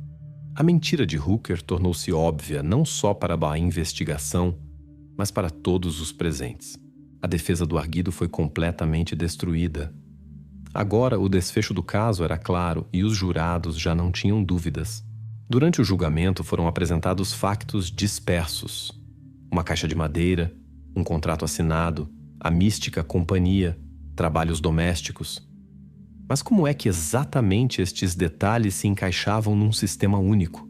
a mentira de Hooker tornou-se óbvia não só para a investigação, mas para todos os presentes. A defesa do arguido foi completamente destruída. Agora, o desfecho do caso era claro e os jurados já não tinham dúvidas. Durante o julgamento foram apresentados factos dispersos: uma caixa de madeira, um contrato assinado, a mística companhia, trabalhos domésticos. Mas como é que exatamente estes detalhes se encaixavam num sistema único?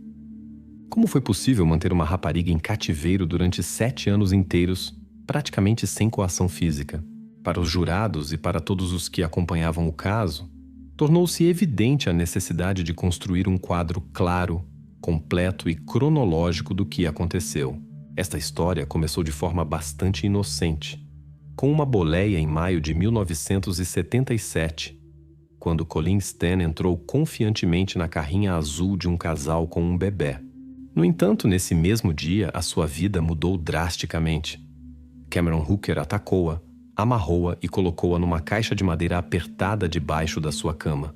Como foi possível manter uma rapariga em cativeiro durante 7 anos inteiros, praticamente sem coação física? Para os jurados e para todos os que acompanhavam o caso, tornou-se evidente a necessidade de construir um quadro claro, completo e cronológico do que aconteceu. Esta história começou de forma bastante inocente, com uma boleia em maio de 1977, quando Colleen Stan entrou confiantemente na carrinha azul de um casal com um bebê. No entanto, nesse mesmo dia, a sua vida mudou drasticamente. Cameron Hooker atacou-a, amarrou-a e colocou-a numa caixa de madeira apertada debaixo da sua cama.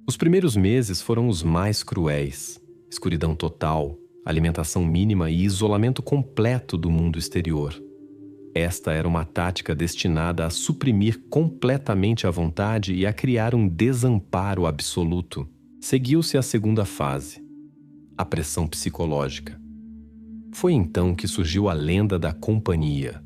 Os primeiros meses foram os mais cruéis: escuridão total, alimentação mínima e isolamento completo do mundo exterior. Esta era uma tática destinada a suprimir completamente a vontade e a criar um desamparo absoluto. Seguiu-se a segunda fase, a pressão psicológica. Foi então que surgiu a lenda da companhia,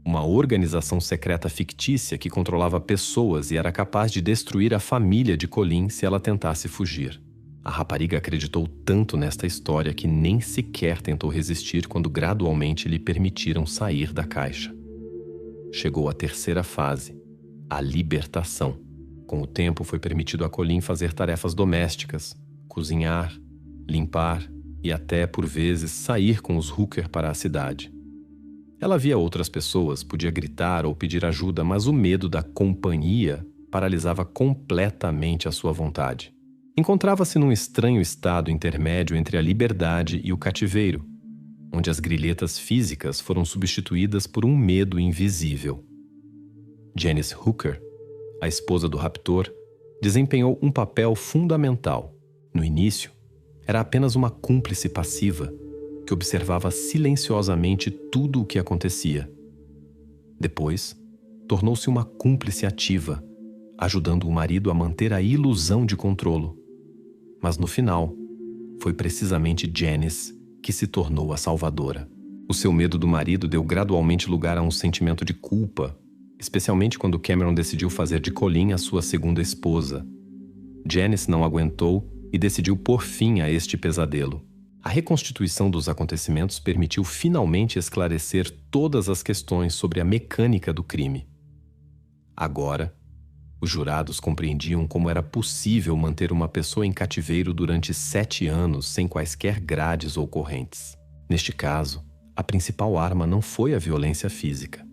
uma organização secreta fictícia que controlava pessoas e era capaz de destruir a família de Colleen se ela tentasse fugir. A rapariga acreditou tanto nesta história que nem sequer tentou resistir quando gradualmente lhe permitiram sair da caixa. Chegou a terceira fase, a libertação. Com o tempo foi permitido a Colleen fazer tarefas domésticas, cozinhar, limpar e até, por vezes, sair com os Hooker para a cidade. Ela via outras pessoas, podia gritar ou pedir ajuda, mas o medo da companhia paralisava completamente a sua vontade. Encontrava-se num estranho estado intermédio entre a liberdade e o cativeiro, onde as grilhetas físicas foram substituídas por um medo invisível. Janice Hooker, a esposa do raptor, desempenhou um papel fundamental. No início, era apenas uma cúmplice passiva, que observava silenciosamente tudo o que acontecia. Depois, tornou-se uma cúmplice ativa, ajudando o marido a manter a ilusão de controlo. Mas no final, foi precisamente Janice que se tornou a salvadora. O seu medo do marido deu gradualmente lugar a um sentimento de culpa, especialmente quando Cameron decidiu fazer de Colleen a sua segunda esposa. Janice não aguentou e decidiu pôr fim a este pesadelo. A reconstituição dos acontecimentos permitiu finalmente esclarecer todas as questões sobre a mecânica do crime. Agora, os jurados compreendiam como era possível manter uma pessoa em cativeiro durante 7 anos sem quaisquer grades ou correntes. Neste caso, a principal arma não foi a violência física,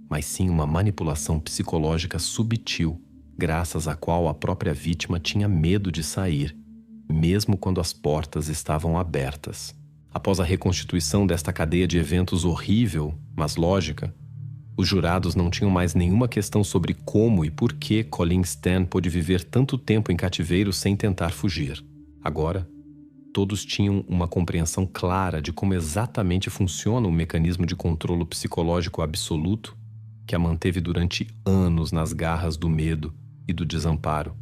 mas sim uma manipulação psicológica subtil, graças à qual a própria vítima tinha medo de sair, mesmo quando as portas estavam abertas. Após a reconstituição desta cadeia de eventos horrível, mas lógica, os jurados não tinham mais nenhuma questão sobre como e por que Colleen Stan pôde viver tanto tempo em cativeiro sem tentar fugir. Agora, todos tinham uma compreensão clara de como exatamente funciona o mecanismo de controle psicológico absoluto que a manteve durante anos nas garras do medo e do desamparo.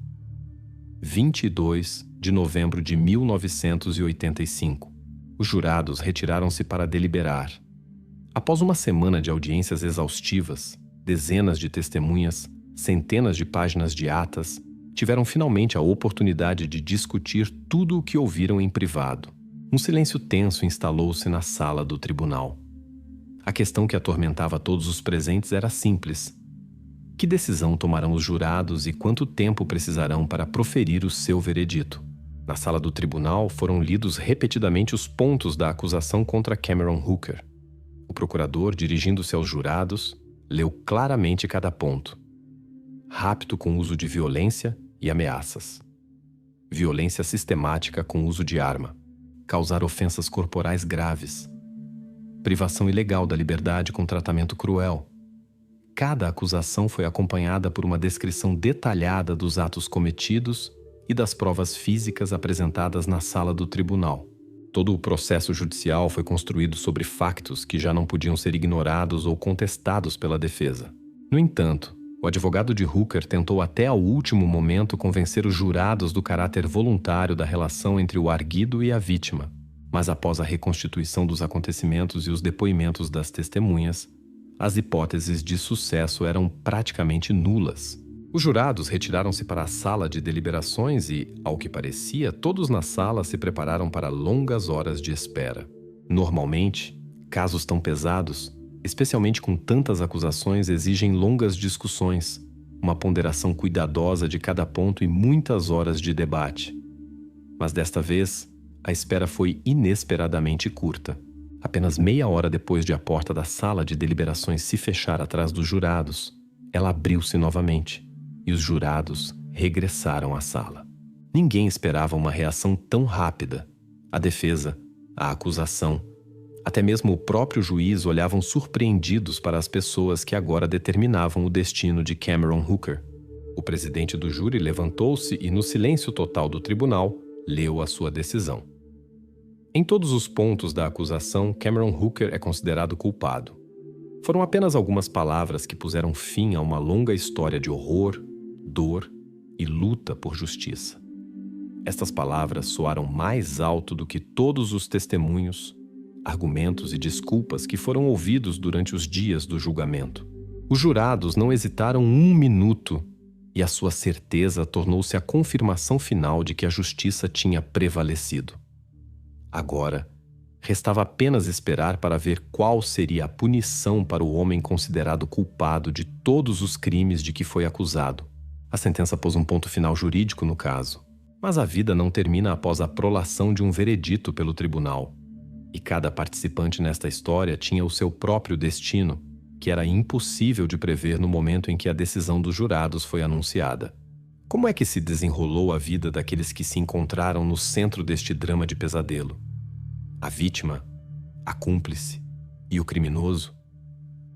22 de novembro de 1985. Os jurados retiraram-se para deliberar. Após uma semana de audiências exaustivas, dezenas de testemunhas, centenas de páginas de atas, tiveram finalmente a oportunidade de discutir tudo o que ouviram em privado. Um silêncio tenso instalou-se na sala do tribunal. A questão que atormentava todos os presentes era simples. Que decisão tomarão os jurados e quanto tempo precisarão para proferir o seu veredito? Na sala do tribunal foram lidos repetidamente os pontos da acusação contra Cameron Hooker. O procurador, dirigindo-se aos jurados, leu claramente cada ponto. Rapto com uso de violência e ameaças. Violência sistemática com uso de arma. Causar ofensas corporais graves. Privação ilegal da liberdade com tratamento cruel. Cada acusação foi acompanhada por uma descrição detalhada dos atos cometidos e das provas físicas apresentadas na sala do tribunal. Todo o processo judicial foi construído sobre factos que já não podiam ser ignorados ou contestados pela defesa. No entanto, o advogado de Hooker tentou até ao último momento convencer os jurados do caráter voluntário da relação entre o arguido e a vítima, mas após a reconstituição dos acontecimentos e os depoimentos das testemunhas, as hipóteses de sucesso eram praticamente nulas. Os jurados retiraram-se para a sala de deliberações e, ao que parecia, todos na sala se prepararam para longas horas de espera. Normalmente, casos tão pesados, especialmente com tantas acusações, exigem longas discussões, uma ponderação cuidadosa de cada ponto e muitas horas de debate. Mas desta vez, a espera foi inesperadamente curta. Apenas meia hora depois de a porta da sala de deliberações se fechar atrás dos jurados, ela abriu-se novamente. E os jurados regressaram à sala. Ninguém esperava uma reação tão rápida. A defesa, a acusação, até mesmo o próprio juiz olhavam surpreendidos para as pessoas que agora determinavam o destino de Cameron Hooker. O presidente do júri levantou-se e, no silêncio total do tribunal, leu a sua decisão. Em todos os pontos da acusação, Cameron Hooker é considerado culpado. Foram apenas algumas palavras que puseram fim a uma longa história de horror, dor e luta por justiça. Estas palavras soaram mais alto do que todos os testemunhos, argumentos e desculpas que foram ouvidos durante os dias do julgamento. Os jurados não hesitaram um minuto e a sua certeza tornou-se a confirmação final de que a justiça tinha prevalecido. Agora, restava apenas esperar para ver qual seria a punição para o homem considerado culpado de todos os crimes de que foi acusado. A sentença pôs um ponto final jurídico no caso, mas a vida não termina após a prolação de um veredito pelo tribunal. E cada participante nesta história tinha o seu próprio destino, que era impossível de prever no momento em que a decisão dos jurados foi anunciada. Como é que se desenrolou a vida daqueles que se encontraram no centro deste drama de pesadelo? A vítima, a cúmplice e o criminoso?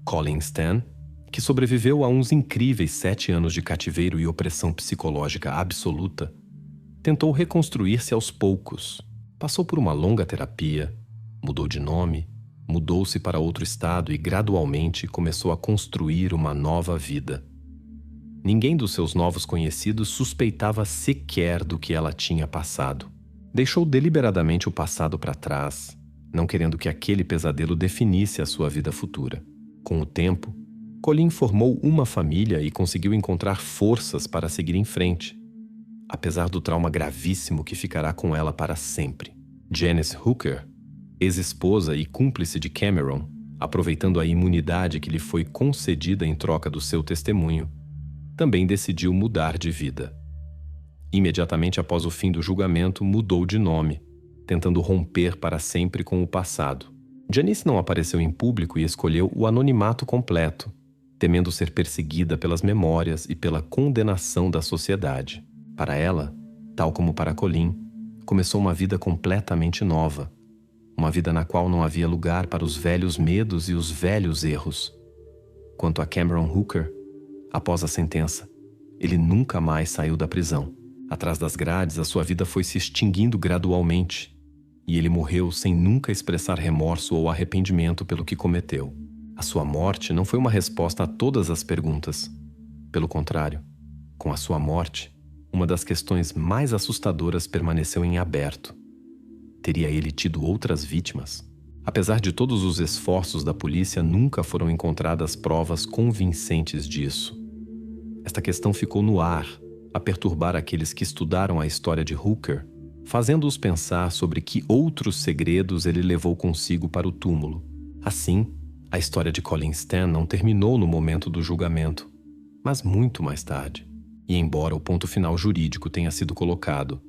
Colleen Stan, que sobreviveu a uns incríveis 7 anos de cativeiro e opressão psicológica absoluta, tentou reconstruir-se aos poucos. Passou por uma longa terapia, mudou de nome, mudou-se para outro estado e gradualmente começou a construir uma nova vida. Ninguém dos seus novos conhecidos suspeitava sequer do que ela tinha passado. Deixou deliberadamente o passado para trás, não querendo que aquele pesadelo definisse a sua vida futura. Com o tempo, Colleen formou uma família e conseguiu encontrar forças para seguir em frente, apesar do trauma gravíssimo que ficará com ela para sempre. Janice Hooker, ex-esposa e cúmplice de Cameron, aproveitando a imunidade que lhe foi concedida em troca do seu testemunho, também decidiu mudar de vida. Imediatamente após o fim do julgamento, mudou de nome, tentando romper para sempre com o passado. Janice não apareceu em público e escolheu o anonimato completo, temendo ser perseguida pelas memórias e pela condenação da sociedade. Para ela, tal como para Colleen, começou uma vida completamente nova. Uma vida na qual não havia lugar para os velhos medos e os velhos erros. Quanto a Cameron Hooker, após a sentença, ele nunca mais saiu da prisão. Atrás das grades, a sua vida foi se extinguindo gradualmente, e ele morreu sem nunca expressar remorso ou arrependimento pelo que cometeu. A sua morte não foi uma resposta a todas as perguntas. Pelo contrário, com a sua morte, uma das questões mais assustadoras permaneceu em aberto. Teria ele tido outras vítimas? Apesar de todos os esforços da polícia, nunca foram encontradas provas convincentes disso. Esta questão ficou no ar, a perturbar aqueles que estudaram a história de Hooker, fazendo-os pensar sobre que outros segredos ele levou consigo para o túmulo. Assim, a história de Colleen Stan não terminou no momento do julgamento, mas muito mais tarde. E embora o ponto final jurídico tenha sido colocado,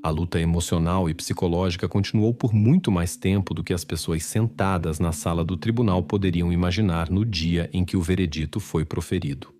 a luta emocional e psicológica continuou por muito mais tempo do que as pessoas sentadas na sala do tribunal poderiam imaginar no dia em que o veredito foi proferido.